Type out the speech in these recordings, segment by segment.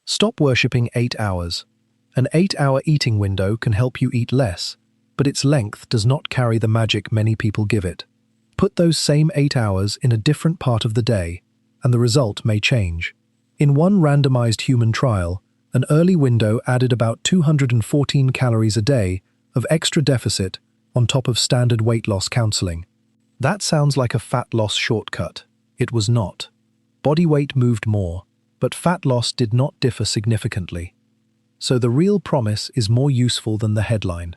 Stop worshipping 8 hours. An 8-hour eating window can help you eat less, but its length does not carry the magic many people give it. Put those same 8 hours in a different part of the day, and the result may change. In one randomized human trial, an early window added about 214 calories a day of extra deficit on top of standard weight loss counseling. That sounds like a fat loss shortcut. It was not. Body weight moved more, but fat loss did not differ significantly. So the real promise is more useful than the headline.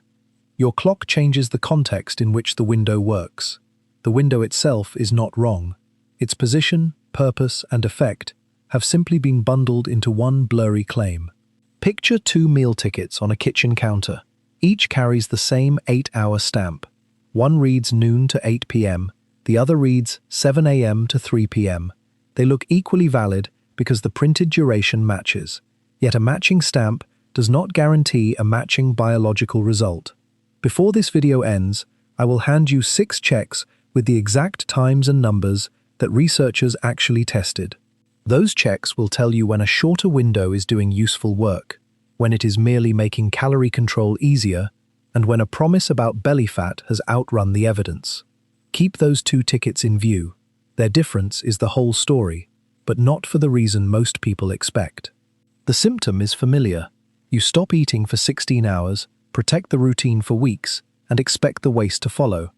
Your clock changes the context in which the window works. The window itself is not wrong. Its position, purpose, and effect have simply been bundled into one blurry claim. Picture 2 meal tickets on a kitchen counter. Each carries the same 8-hour stamp. One reads noon to 8 p.m., the other reads 7 a.m. to 3 p.m. They look equally valid because the printed duration matches. Yet a matching stamp does not guarantee a matching biological result. Before this video ends, I will hand you 6 checks with the exact times and numbers that researchers actually tested. Those checks will tell you when a shorter window is doing useful work, when it is merely making calorie control easier, and when a promise about belly fat has outrun the evidence. Keep those 2 tickets in view. Their difference is the whole story, but not for the reason most people expect. The symptom is familiar. You stop eating for 16 hours, protect the routine for weeks, and expect the waist to follow.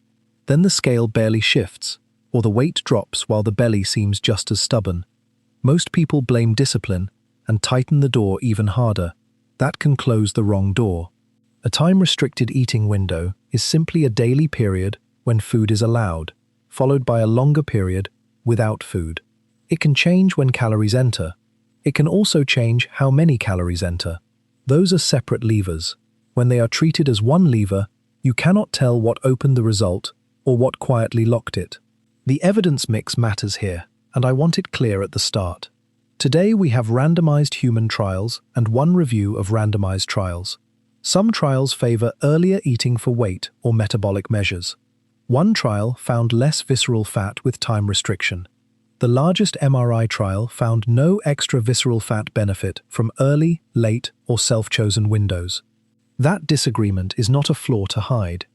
Then the scale barely shifts, or the weight drops while the belly seems just as stubborn. Most people blame discipline and tighten the door even harder. That can close the wrong door. A time-restricted eating window is simply a daily period when food is allowed, followed by a longer period without food. It can change when calories enter. It can also change how many calories enter. Those are separate levers. When they are treated as one lever, you cannot tell what opened the result or what quietly locked it. The evidence mix matters here, and I want it clear at the start. Today we have randomized human trials and one review of randomized trials. Some trials favor earlier eating for weight or metabolic measures. One trial found less visceral fat with time restriction. The largest MRI trial found no extra visceral fat benefit from early, late, or self-chosen windows. That disagreement is not a flaw to hide.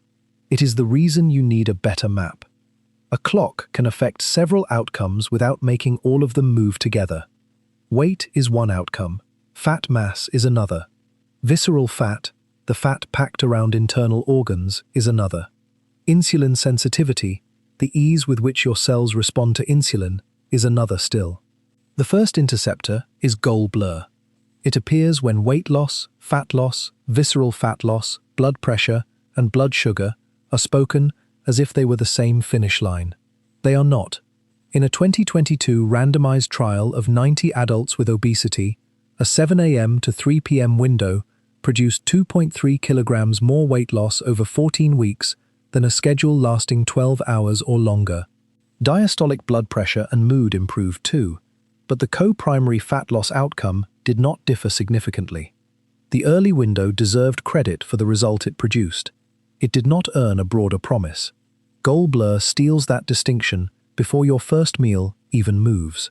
It is the reason you need a better map. A clock can affect several outcomes without making all of them move together. Weight is one outcome. Fat mass is another. Visceral fat, the fat packed around internal organs, is another. Insulin sensitivity, the ease with which your cells respond to insulin, is another still. The first interceptor is goal blur. It appears when weight loss, visceral fat loss, blood pressure, and blood sugar are spoken as if they were the same finish line. They are not. In a 2022 randomized trial of 90 adults with obesity, a 7 a.m. to 3 p.m. window produced 2.3 kilograms more weight loss over 14 weeks than a schedule lasting 12 hours or longer. Diastolic blood pressure and mood improved too, but the co-primary fat loss outcome did not differ significantly. The early window deserved credit for the result it produced. It did not earn a broader promise. Goal blur steals that distinction before your first meal even moves.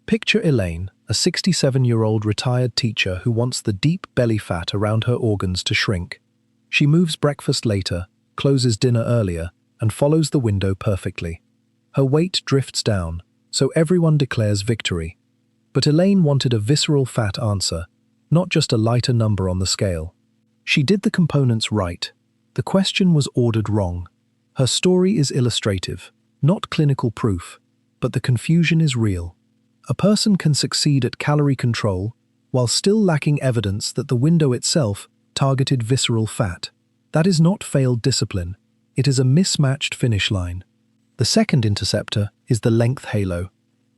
Picture Elaine, a 67-year-old retired teacher who wants the deep belly fat around her organs to shrink. She moves breakfast later, closes dinner earlier, and follows the window perfectly. Her weight drifts down, so everyone declares victory. But Elaine wanted a visceral fat answer, not just a lighter number on the scale. She did the components right. The question was ordered wrong. Her story is illustrative, not clinical proof, but the confusion is real. A person can succeed at calorie control while still lacking evidence that the window itself targeted visceral fat. That is not failed discipline. It is a mismatched finish line. The second interceptor is the length halo.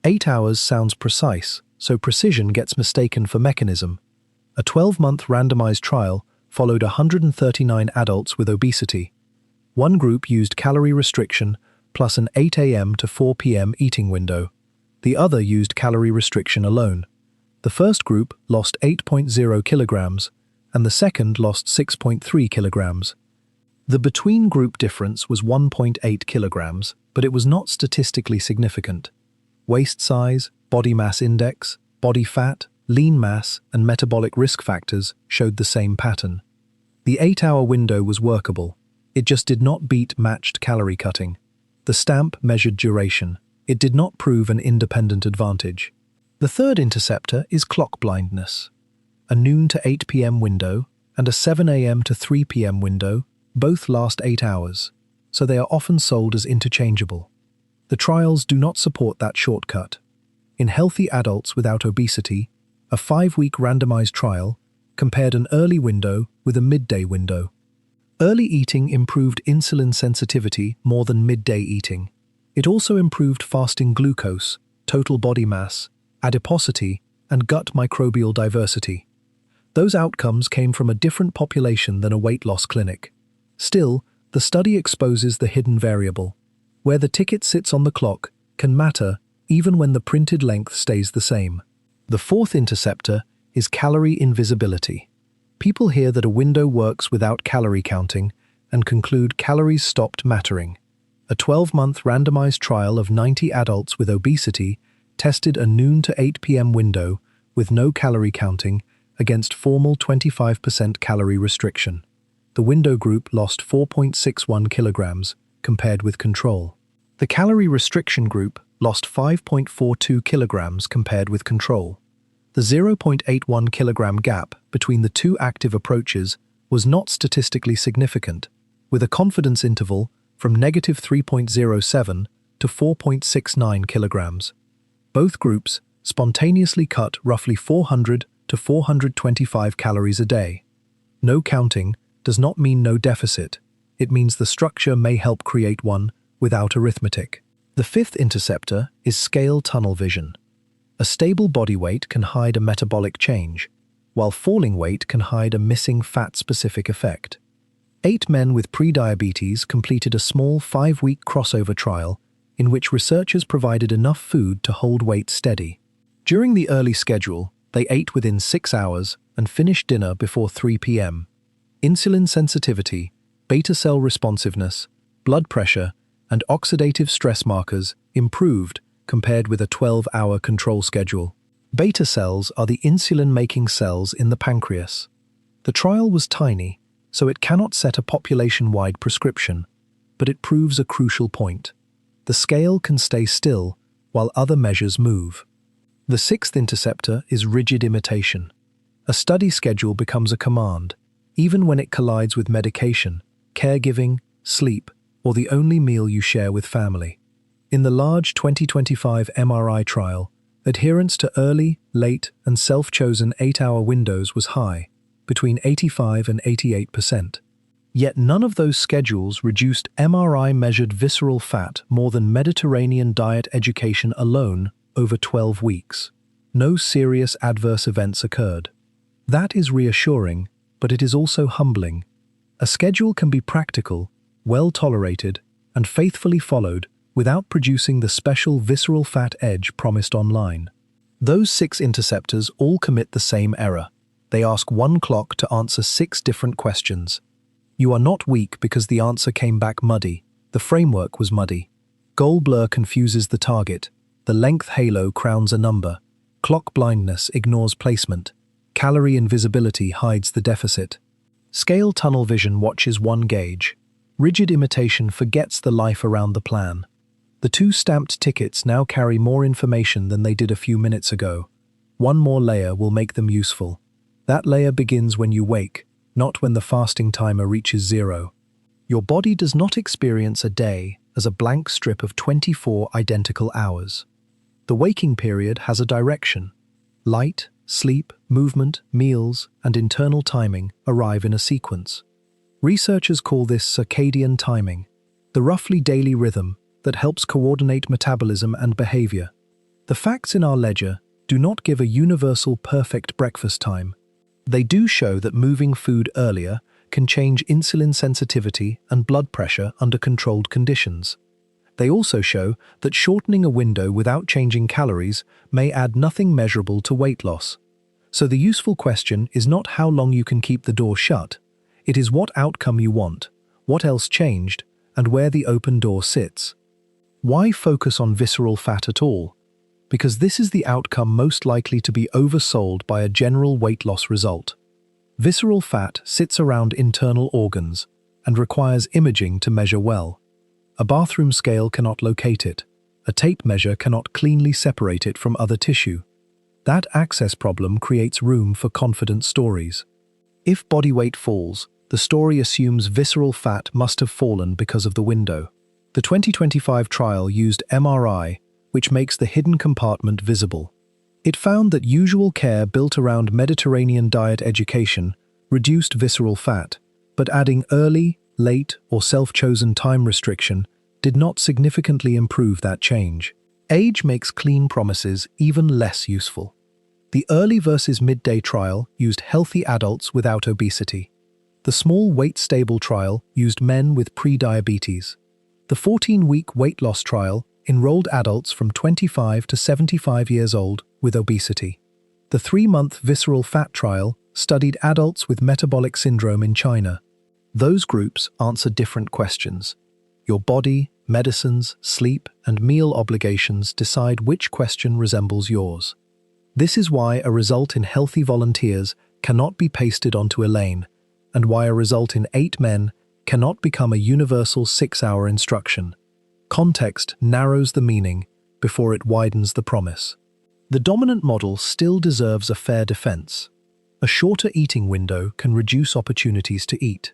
8 hours sounds precise, so precision gets mistaken for mechanism. A 12-month randomized trial followed 139 adults with obesity. One group used calorie restriction plus an 8 a.m. to 4 p.m. eating window. The other used calorie restriction alone. The first group lost 8.0 kilograms, and the second lost 6.3 kilograms. The between-group difference was 1.8 kilograms, but it was not statistically significant. Waist size, body mass index, body fat, lean mass, and metabolic risk factors showed the same pattern. The 8-hour window was workable. It just did not beat matched calorie cutting. The stamp measured duration. It did not prove an independent advantage. The third interceptor is clock blindness. A noon to 8 p.m. window and a 7 a.m. to 3 p.m. window both last 8 hours, so they are often sold as interchangeable. The trials do not support that shortcut. In healthy adults without obesity, a 5-week randomized trial compared an early window with a midday window. Early eating improved insulin sensitivity more than midday eating. It also improved fasting glucose, total body mass, adiposity, and gut microbial diversity. Those outcomes came from a different population than a weight loss clinic. Still, the study exposes the hidden variable. Where the ticket sits on the clock can matter even when the printed length stays the same. The fourth interceptor is calorie invisibility. People hear that a window works without calorie counting and conclude calories stopped mattering. A 12-month randomized trial of 90 adults with obesity tested a noon to 8 p.m. window with no calorie counting against formal 25% calorie restriction. The window group lost 4.61 kilograms compared with control. The calorie restriction group lost 5.42 kilograms compared with control. The 0.81 kilogram gap between the two active approaches was not statistically significant, with a confidence interval from negative 3.07 to 4.69 kilograms. Both groups spontaneously cut roughly 400 to 425 calories a day. No counting does not mean no deficit. It means the structure may help create one without arithmetic. The fifth interceptor is scale tunnel vision. A stable body weight can hide a metabolic change, while falling weight can hide a missing fat-specific effect. 8 men with prediabetes completed a small 5-week crossover trial in which researchers provided enough food to hold weight steady. During the early schedule, they ate within 6 hours and finished dinner before 3 p.m. Insulin sensitivity, beta cell responsiveness, blood pressure, and oxidative stress markers improved compared with a 12-hour control schedule. Beta cells are the insulin-making cells in the pancreas. The trial was tiny, so it cannot set a population-wide prescription, but it proves a crucial point. The scale can stay still while other measures move. The sixth interceptor is rigid imitation. A study schedule becomes a command, even when it collides with medication, caregiving, sleep, or the only meal you share with family. In the large 2025 MRI trial, adherence to early, late, and self-chosen 8-hour windows was high, between 85 and 88%. Yet none of those schedules reduced MRI-measured visceral fat more than Mediterranean diet education alone over 12 weeks. No serious adverse events occurred. That is reassuring, but it is also humbling. A schedule can be practical, well tolerated, and faithfully followed without producing the special visceral fat edge promised online. Those 6 interceptors all commit the same error. They ask one clock to answer 6 different questions. You are not weak because the answer came back muddy. The framework was muddy. Goal blur confuses the target. The length halo crowns a number. Clock blindness ignores placement. Calorie invisibility hides the deficit. Scale tunnel vision watches one gauge. Rigid imitation forgets the life around the plan. The 2 stamped tickets now carry more information than they did a few minutes ago. One more layer will make them useful. That layer begins when you wake, not when the fasting timer reaches 0. Your body does not experience a day as a blank strip of 24 identical hours. The waking period has a direction. Light, sleep, movement, meals, and internal timing arrive in a sequence. Researchers call this circadian timing, the roughly daily rhythm that helps coordinate metabolism and behavior. The facts in our ledger do not give a universal perfect breakfast time. They do show that moving food earlier can change insulin sensitivity and blood pressure under controlled conditions. They also show that shortening a window without changing calories may add nothing measurable to weight loss. So the useful question is not how long you can keep the door shut. It is what outcome you want, what else changed, and where the open door sits. Why focus on visceral fat at all? because this is the outcome most likely to be oversold by a general weight loss result. Visceral fat sits around internal organs and requires imaging to measure well. A bathroom scale cannot locate it. A tape measure cannot cleanly separate it from other tissue. That access problem creates room for confident stories. If body weight falls, the story assumes visceral fat must have fallen because of the window. The 2025 trial used MRI, which makes the hidden compartment visible. It found that usual care built around Mediterranean diet education reduced visceral fat, but adding early, late, or self-chosen time restriction did not significantly improve that change. Age makes clean promises even less useful. The early versus midday trial used healthy adults without obesity. The small weight-stable trial used men with pre-diabetes. The 14-week weight loss trial enrolled adults from 25 to 75 years old with obesity. The 3-month visceral fat trial studied adults with metabolic syndrome in China. Those groups answer different questions. Your body, medicines, sleep, and meal obligations decide which question resembles yours. This is why a result in healthy volunteers cannot be pasted onto Elaine, and why a result in 8 men cannot become a universal 6-hour instruction. Context narrows the meaning before it widens the promise. The dominant model still deserves a fair defense. A shorter eating window can reduce opportunities to eat.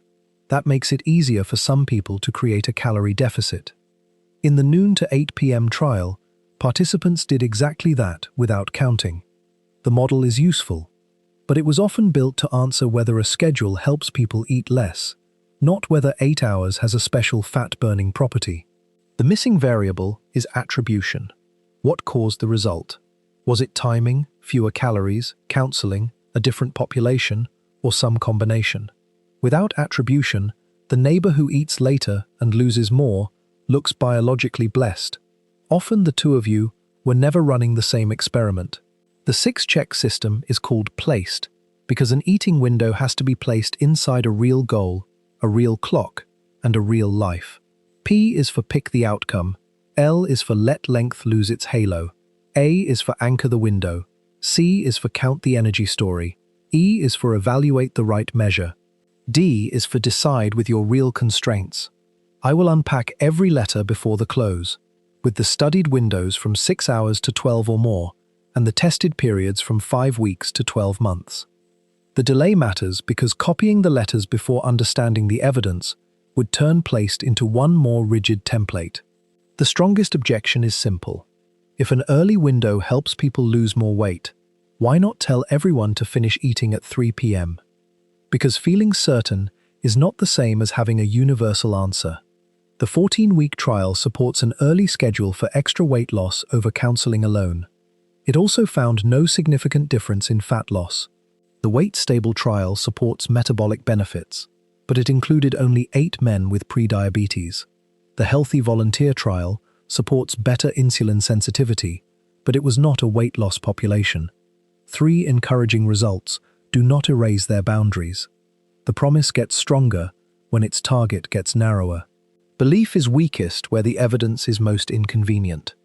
That makes it easier for some people to create a calorie deficit. In the noon to 8 p.m. trial, participants did exactly that without counting. The model is useful, but it was often built to answer whether a schedule helps people eat less, not whether 8 hours has a special fat-burning property. The missing variable is attribution. What caused the result? Was it timing, fewer calories, counseling, a different population, or some combination? Without attribution, the neighbor who eats later and loses more looks biologically blessed. Often the two of you were never running the same experiment. The 6-check system is called placed because an eating window has to be placed inside a real goal, a real clock, and a real life. P is for pick the outcome, L is for let length lose its halo, A is for anchor the window, C is for count the energy story, E is for evaluate the right measure, D is for decide with your real constraints. I will unpack every letter before the close, with the studied windows from 6 hours to 12 or more, and the tested periods from 5 weeks to 12 months. The delay matters because copying the letters before understanding the evidence would turn placed into one more rigid template. The strongest objection is simple. If an early window helps people lose more weight, why not tell everyone to finish eating at 3 p.m.? Because feeling certain is not the same as having a universal answer. The 14-week trial supports an early schedule for extra weight loss over counseling alone. It also found no significant difference in fat loss. The weight-stable trial supports metabolic benefits, but it included only 8 men with prediabetes. The healthy volunteer trial supports better insulin sensitivity, but it was not a weight loss population. 3 encouraging results do not erase their boundaries. The promise gets stronger when its target gets narrower. Belief is weakest where the evidence is most inconvenient.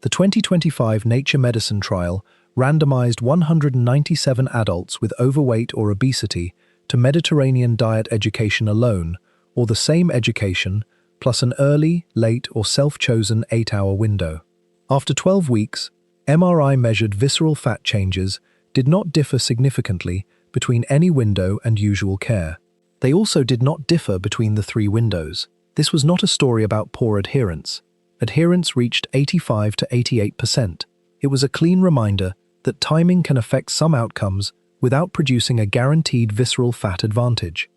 The 2025 Nature Medicine trial randomized 197 adults with overweight or obesity to Mediterranean diet education alone, or the same education, plus an early, late, or self-chosen 8-hour window. After 12 weeks, MRI-measured visceral fat changes did not differ significantly between any window and usual care. They also did not differ between the 3 windows. This was not a story about poor adherence. Adherence reached 85 to 88%. It was a clean reminder that timing can affect some outcomes without producing a guaranteed visceral fat advantage.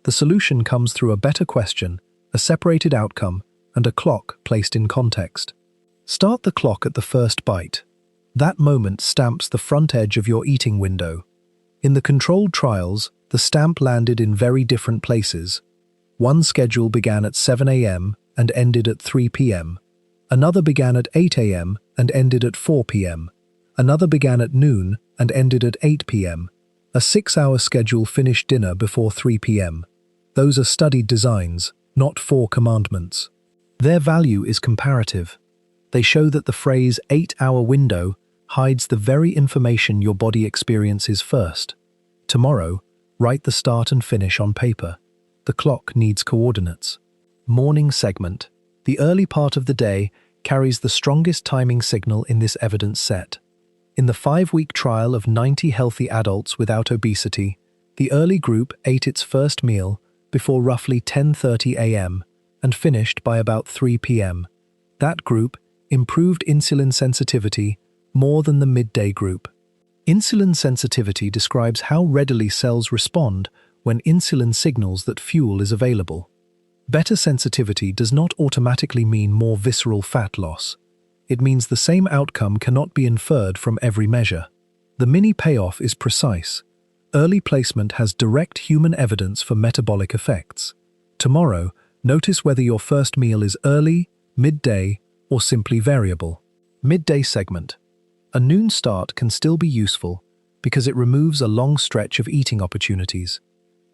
The solution comes through a better question, a separated outcome, and a clock placed in context. Start the clock at the first bite. That moment stamps the front edge of your eating window. In the controlled trials, the stamp landed in very different places. One schedule began at 7 a.m. and ended at 3 p.m. Another began at 8 a.m. and ended at 4 p.m. Another began at noon and ended at 8 p.m. A 6-hour schedule finished dinner before 3 p.m. Those are studied designs, not 4 commandments. Their value is comparative. They show that the phrase 8-hour window hides the very information your body experiences first. Tomorrow, write the start and finish on paper. The clock needs coordinates. Morning segment. The early part of the day carries the strongest timing signal in this evidence set. In the 5-week trial of 90 healthy adults without obesity, the early group ate its first meal before roughly 10:30 a.m. and finished by about 3 p.m. That group improved insulin sensitivity more than the midday group. Insulin sensitivity describes how readily cells respond when insulin signals that fuel is available. Better sensitivity does not automatically mean more visceral fat loss. It means the same outcome cannot be inferred from every measure. The mini payoff is precise. Early placement has direct human evidence for metabolic effects. Tomorrow, notice whether your first meal is early, midday, or simply variable. Midday segment. A noon start can still be useful because it removes a long stretch of eating opportunities.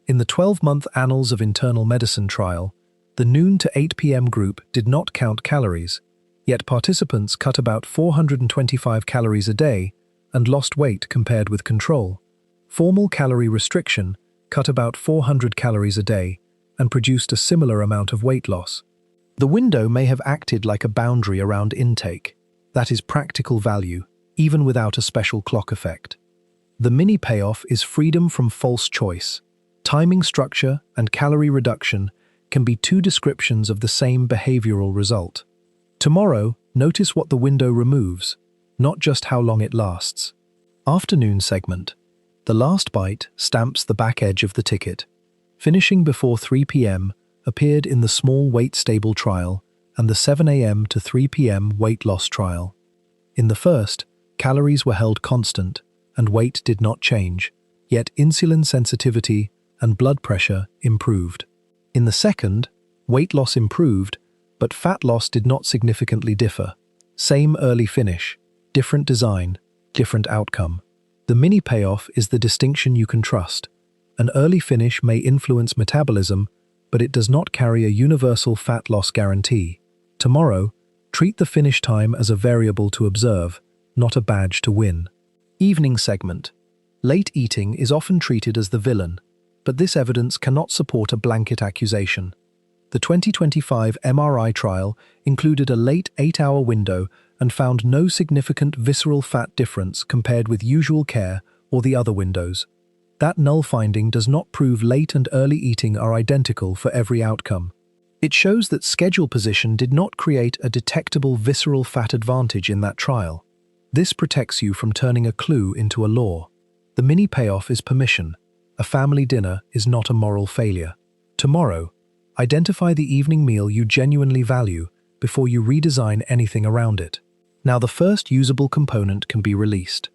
In the 12-month Annals of Internal Medicine trial, the noon to 8 p.m. group did not count calories, yet participants cut about 425 calories a day and lost weight compared with control. Formal calorie restriction cut about 400 calories a day and produced a similar amount of weight loss. The window may have acted like a boundary around intake. That is practical value, even without a special clock effect. The mini payoff is freedom from false choice. Timing structure and calorie reduction can be two descriptions of the same behavioral result. Tomorrow, notice what the window removes, not just how long it lasts. Afternoon segment. The last bite stamps the back edge of the ticket. Finishing before 3 p.m. appeared in the small weight-stable trial and the 7 a.m. to 3 p.m. weight loss trial. In the first, calories were held constant and weight did not change, yet insulin sensitivity and blood pressure improved. In the second, weight loss improved, but fat loss did not significantly differ. Same early finish, different design, different outcome. The mini payoff is the distinction you can trust. An early finish may influence metabolism, but it does not carry a universal fat loss guarantee. Tomorrow, treat the finish time as a variable to observe, not a badge to win. Evening segment. Late eating is often treated as the villain, but this evidence cannot support a blanket accusation. The 2025 MRI trial included a late 8-hour window and found no significant visceral fat difference compared with usual care or the other windows. That null finding does not prove late and early eating are identical for every outcome. It shows that schedule position did not create a detectable visceral fat advantage in that trial. This protects you from turning a clue into a law. The mini payoff is permission. A family dinner is not a moral failure. Tomorrow, identify the evening meal you genuinely value before you redesign anything around it. Now the first usable component can be released.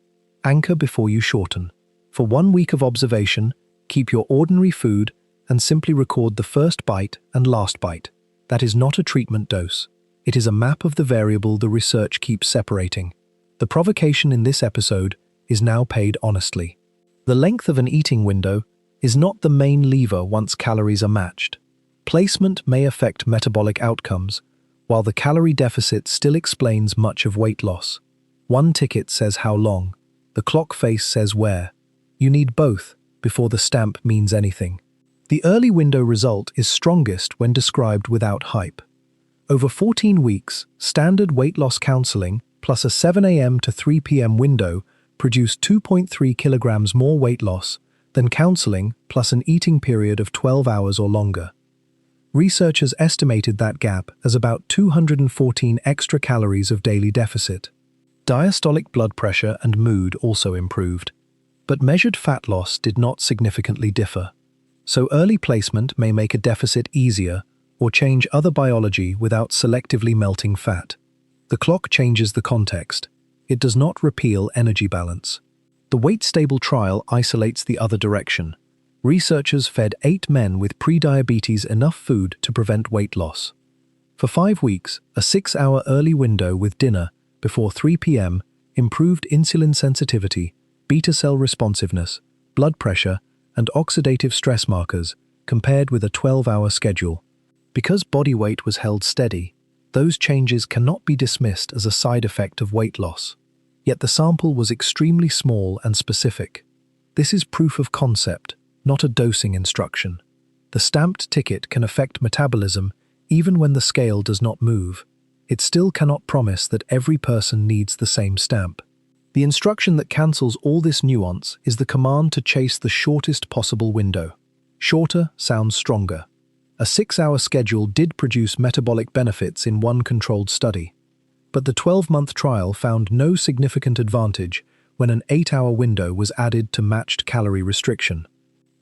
Anchor before you shorten. For 1 week of observation, keep your ordinary food and simply record the first bite and last bite. That is not a treatment dose. It is a map of the variable the research keeps separating. The provocation in this episode is now paid honestly. The length of an eating window is not the main lever once calories are matched. Placement may affect metabolic outcomes, while the calorie deficit still explains much of weight loss. One ticket says how long, the clock face says where. You need both before the stamp means anything. The early window result is strongest when described without hype. Over 14 weeks, standard weight loss counseling plus a 7 a.m. to 3 p.m. window produced 2.3 kilograms more weight loss than counseling plus an eating period of 12 hours or longer. Researchers estimated that gap as about 214 extra calories of daily deficit. Diastolic blood pressure and mood also improved, but measured fat loss did not significantly differ. So early placement may make a deficit easier or change other biology without selectively melting fat. The clock changes the context. It does not repeal energy balance. The weight-stable trial isolates the other direction. Researchers fed 8 men with prediabetes enough food to prevent weight loss. For 5 weeks, a 6-hour early window with dinner before 3 p.m. improved insulin sensitivity, beta cell responsiveness, blood pressure, and oxidative stress markers compared with a 12-hour schedule. Because body weight was held steady, those changes cannot be dismissed as a side effect of weight loss. Yet the sample was extremely small and specific. This is proof of concept, not a dosing instruction. The stamped ticket can affect metabolism even when the scale does not move. It still cannot promise that every person needs the same stamp. The instruction that cancels all this nuance is the command to chase the shortest possible window. Shorter sounds stronger. A 6-hour schedule did produce metabolic benefits in one controlled study, but the 12-month trial found no significant advantage when an 8-hour window was added to matched calorie restriction.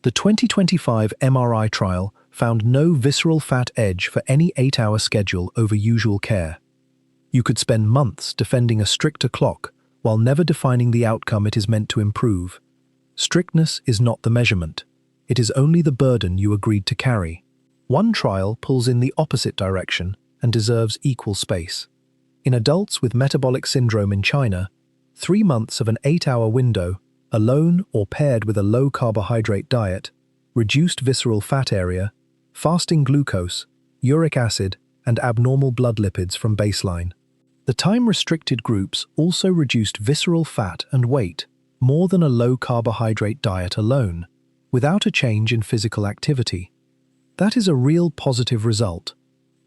The 2025 MRI trial found no visceral fat edge for any 8-hour schedule over usual care. You could spend months defending a stricter clock while never defining the outcome it is meant to improve. Strictness is not the measurement. It is only the burden you agreed to carry. One trial pulls in the opposite direction and deserves equal space. In adults with metabolic syndrome in China, 3 months of an 8-hour window, alone or paired with a low-carbohydrate diet, reduced visceral fat area, fasting glucose, uric acid, and abnormal blood lipids from baseline. The time-restricted groups also reduced visceral fat and weight more than a low-carbohydrate diet alone, without a change in physical activity. That is a real positive result.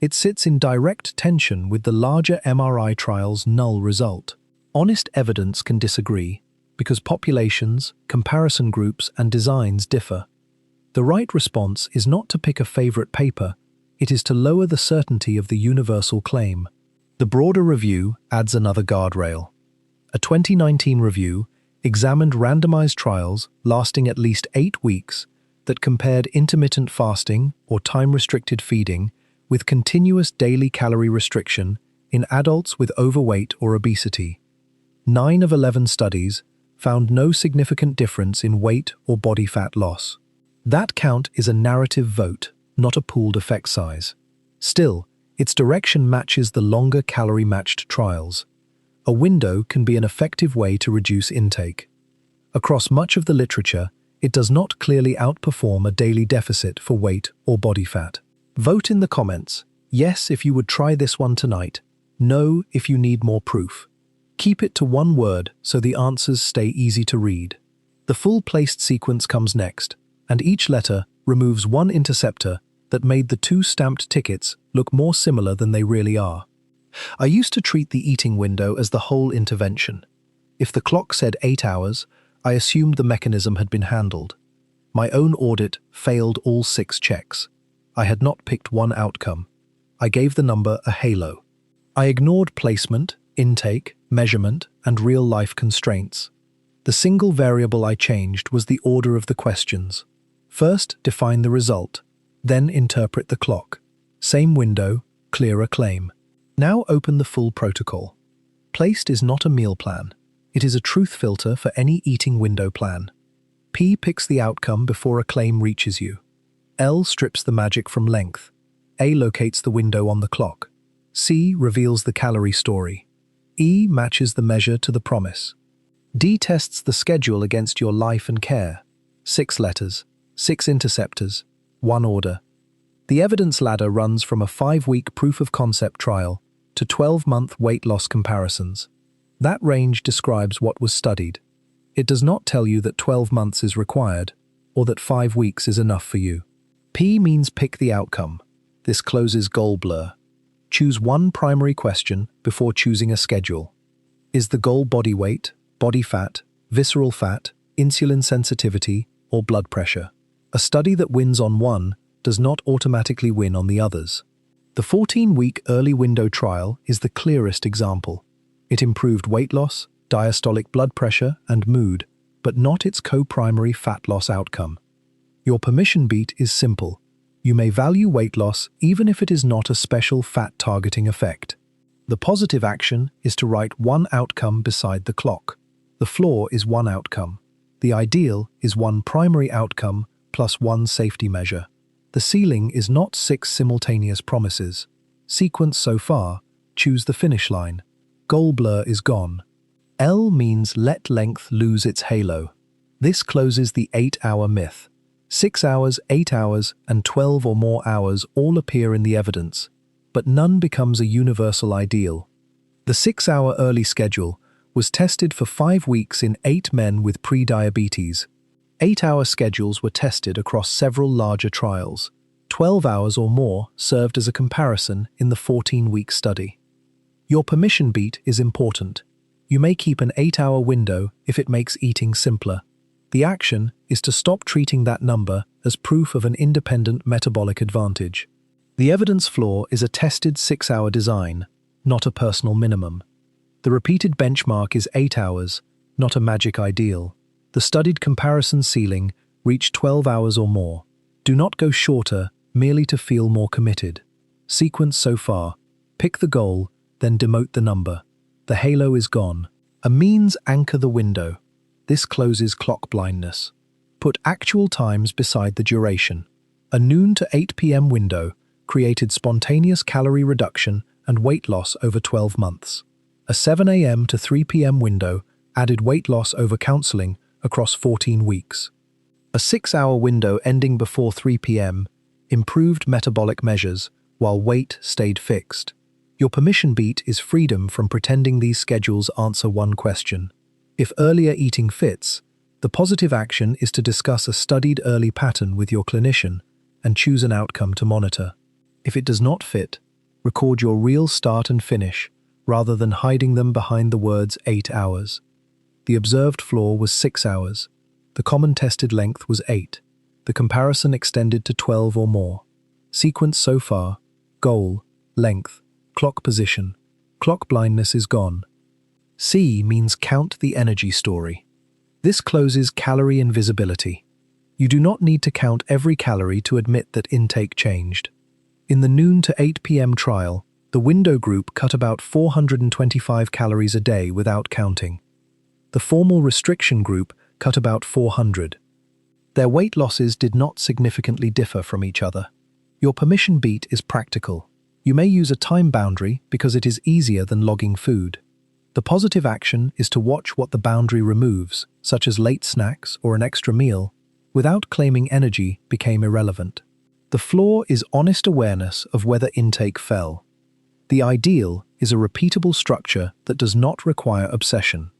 It sits in direct tension with the larger MRI trial's null result. Honest evidence can disagree, because populations, comparison groups, and designs differ. The right response is not to pick a favorite paper, it is to lower the certainty of the universal claim. The broader review adds another guardrail. A 2019 review examined randomized trials lasting at least 8 weeks that compared intermittent fasting or time-restricted feeding with continuous daily calorie restriction in adults with overweight or obesity. 9 of 11 studies found no significant difference in weight or body fat loss. That count is a narrative vote, not a pooled effect size. Still, its direction matches the longer calorie-matched trials. A window can be an effective way to reduce intake. Across much of the literature, it does not clearly outperform a daily deficit for weight or body fat. Vote in the comments, yes if you would try this one tonight, no if you need more proof. Keep it to one word so the answers stay easy to read. The full placed sequence comes next, and each letter removes one interceptor that made the 2 stamped tickets look more similar than they really are. I used to treat the eating window as the whole intervention. If the clock said 8 hours, I assumed the mechanism had been handled. My own audit failed all 6 checks. I had not picked one outcome. I gave the number a halo. I ignored placement, intake, measurement, and real-life constraints. The single variable I changed was the order of the questions. First, define the result. Then interpret the clock. Same window, clearer claim. Now open the full protocol. Placed is not a meal plan. It is a truth filter for any eating window plan. P picks the outcome before a claim reaches you. L strips the magic from length. A locates the window on the clock. C reveals the calorie story. E matches the measure to the promise. D tests the schedule against your life and care. 6 letters, 6 interceptors, 1 order. The evidence ladder runs from a 5-week proof-of-concept trial to 12-month weight loss comparisons. That range describes what was studied. It does not tell you that 12 months is required, or that 5 weeks is enough for you. P means pick the outcome. This closes goal blur. Choose one primary question before choosing a schedule. Is the goal body weight, body fat, visceral fat, insulin sensitivity, or blood pressure? A study that wins on one does not automatically win on the others. The 14-week early window trial is the clearest example. It improved weight loss, diastolic blood pressure, and mood, but not its co-primary fat loss outcome. Your permission beat is simple. You may value weight loss even if it is not a special fat-targeting effect. The positive action is to write one outcome beside the clock. The floor is one outcome. The ideal is one primary outcome plus one safety measure. The ceiling is not 6 simultaneous promises. Sequence so far, choose the finish line. Goal blur is gone. L means let length lose its halo. This closes the 8-hour myth. 6 hours, 8 hours, and 12 or more hours all appear in the evidence, but none becomes a universal ideal. The 6-hour early schedule was tested for 5 weeks in 8 men with pre-diabetes. 8-hour schedules were tested across several larger trials. 12 hours or more served as a comparison in the 14-week study. Your permission beat is important. You may keep an 8-hour window if it makes eating simpler. The action is to stop treating that number as proof of an independent metabolic advantage. The evidence floor is a tested 6-hour design, not a personal minimum. The repeated benchmark is 8 hours, not a magic ideal. The studied comparison ceiling reached 12 hours or more. Do not go shorter merely to feel more committed. Sequence so far. Pick the goal, then demote the number. The halo is gone. A means anchor the window. This closes clock blindness. Put actual times beside the duration. A noon to 8 p.m. window created spontaneous calorie reduction and weight loss over 12 months. A 7 a.m. to 3 p.m. window added weight loss over counseling across 14 weeks. A 6-hour window ending before 3 p.m. improved metabolic measures while weight stayed fixed. Your permission beat is freedom from pretending these schedules answer one question. If earlier eating fits, the positive action is to discuss a studied early pattern with your clinician and choose an outcome to monitor. If it does not fit, record your real start and finish rather than hiding them behind the words 8 hours. The observed floor was 6 hours. The common tested length was 8. The comparison extended to 12 or more. Sequence so far. Goal, length, clock position. Clock blindness is gone. C means count the energy story. This closes calorie invisibility. You do not need to count every calorie to admit that intake changed. In the noon to 8 p.m. trial, the window group cut about 425 calories a day without counting. The formal restriction group cut about 400. Their weight losses did not significantly differ from each other. Your permission beat is practical. You may use a time boundary because it is easier than logging food. The positive action is to watch what the boundary removes, such as late snacks or an extra meal, without claiming energy became irrelevant. The floor is honest awareness of whether intake fell. The ideal is a repeatable structure that does not require obsession.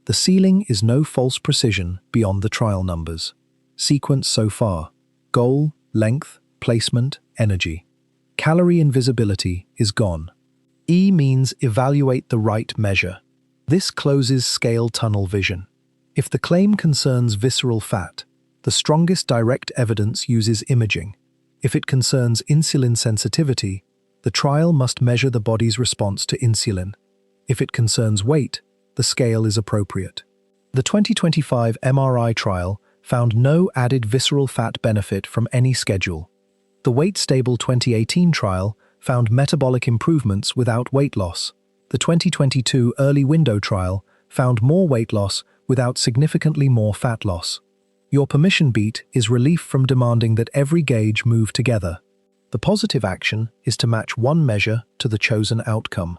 The ceiling is no false precision beyond the trial numbers. Sequence so far. Goal, length, placement, energy. Calorie invisibility is gone. E means evaluate the right measure. This closes scale tunnel vision. If the claim concerns visceral fat, the strongest direct evidence uses imaging. If it concerns insulin sensitivity, the trial must measure the body's response to insulin. If it concerns weight, the scale is appropriate. The 2025 MRI trial found no added visceral fat benefit from any schedule. The weight-stable 2018 trial found metabolic improvements without weight loss. The 2022 early window trial found more weight loss without significantly more fat loss. Your permission beat is relief from demanding that every gauge move together. The positive action is to match one measure to the chosen outcome.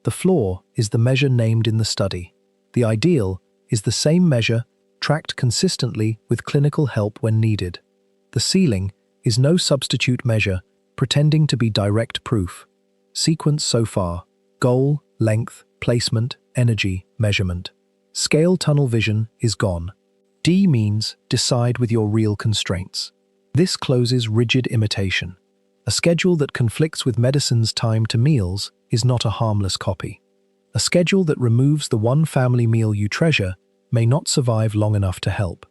The floor is the measure named in the study. The ideal is the same measure tracked consistently with clinical help when needed. The ceiling is no substitute measure pretending to be direct proof. Sequence so far. Goal, length, placement, energy, measurement. Scale tunnel vision is gone. D means decide with your real constraints. This closes rigid imitation. A schedule that conflicts with medicine's time to meals is not a harmless copy. A schedule that removes the one family meal you treasure may not survive long enough to help.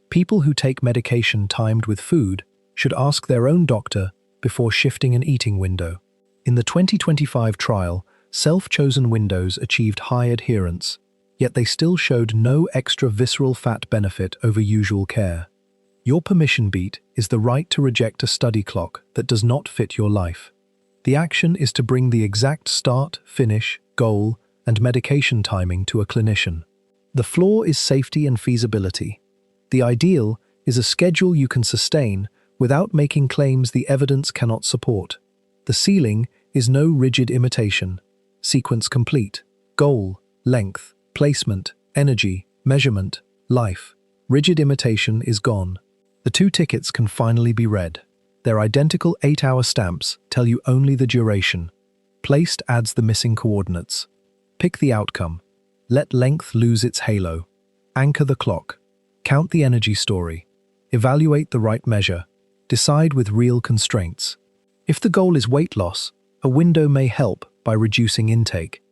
People who take medication timed with food should ask their own doctor before shifting an eating window. In the 2025 trial, self-chosen windows achieved high adherence, yet they still showed no extra visceral fat benefit over usual care. Your permission beat is the right to reject a study clock that does not fit your life. The action is to bring the exact start, finish, goal, and medication timing to a clinician. The floor is safety and feasibility. The ideal is a schedule you can sustain without making claims the evidence cannot support. The ceiling is no rigid imitation. Sequence complete. Goal, length, placement, energy, measurement, life. Rigid imitation is gone. The 2 tickets can finally be read. Their identical 8-hour stamps tell you only the duration. Placed adds the missing coordinates. Pick the outcome. Let length lose its halo. Anchor the clock. Count the energy story. Evaluate the right measure. Decide with real constraints. If the goal is weight loss, a window may help by reducing intake.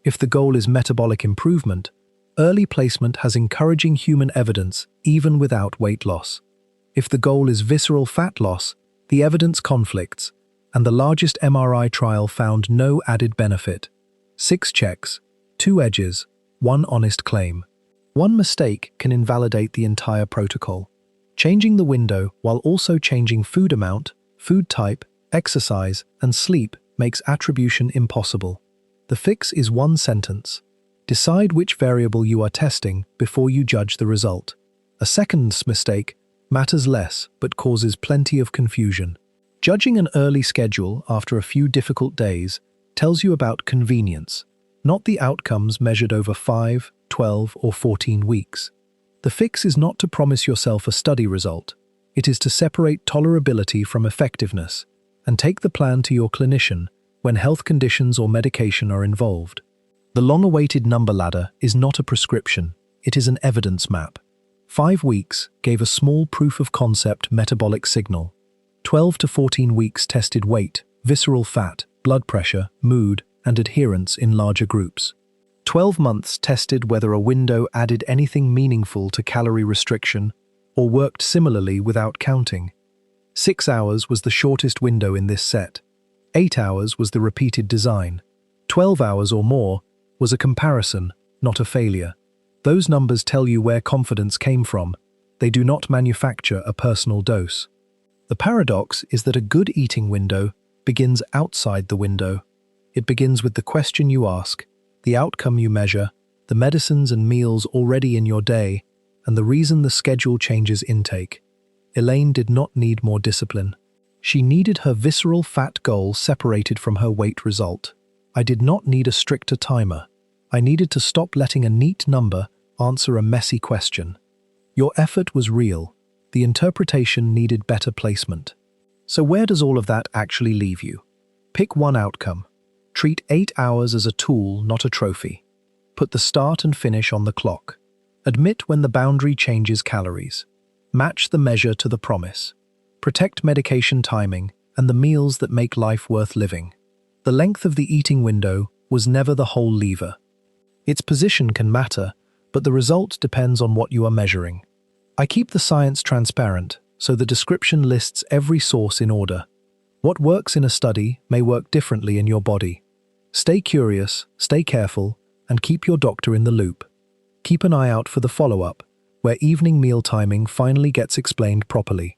If the goal is metabolic improvement, early placement has encouraging human evidence even without weight loss. If the goal is visceral fat loss, the evidence conflicts, and the largest MRI trial found no added benefit. 6 checks, 2 edges, 1 honest claim. One mistake can invalidate the entire protocol. Changing the window while also changing food amount, food type, exercise, and sleep makes attribution impossible. The fix is one sentence. Decide which variable you are testing before you judge the result. A second mistake matters less but causes plenty of confusion. Judging an early schedule after a few difficult days tells you about convenience, not the outcomes measured over 5, 12, or 14 weeks. The fix is not to promise yourself a study result. It is to separate tolerability from effectiveness and take the plan to your clinician when health conditions or medication are involved. The long-awaited number ladder is not a prescription, it is an evidence map. 5 weeks gave a small proof-of-concept metabolic signal. 12 to 14 weeks tested weight, visceral fat, blood pressure, mood, and adherence in larger groups. 12 months tested whether a window added anything meaningful to calorie restriction or worked similarly without counting. 6 hours was the shortest window in this set. 8 hours was the repeated design. 12 hours or more was a comparison, not a failure. Those numbers tell you where confidence came from. They do not manufacture a personal dose. The paradox is that a good eating window begins outside the window. It begins with the question you ask, the outcome you measure, the medicines and meals already in your day, and the reason the schedule changes intake. Elaine did not need more discipline. She needed her visceral fat goal separated from her weight result. I did not need a stricter timer. I needed to stop letting a neat number answer a messy question. Your effort was real. The interpretation needed better placement. So where does all of that actually leave you? Pick one outcome. Treat 8 hours as a tool, not a trophy. Put the start and finish on the clock. Admit when the boundary changes calories. Match the measure to the promise. Protect medication timing and the meals that make life worth living. The length of the eating window was never the whole lever. Its position can matter, but the result depends on what you are measuring. I keep the science transparent, so the description lists every source in order. What works in a study may work differently in your body. Stay curious, stay careful, and keep your doctor in the loop. Keep an eye out for the follow-up, where evening meal timing finally gets explained properly.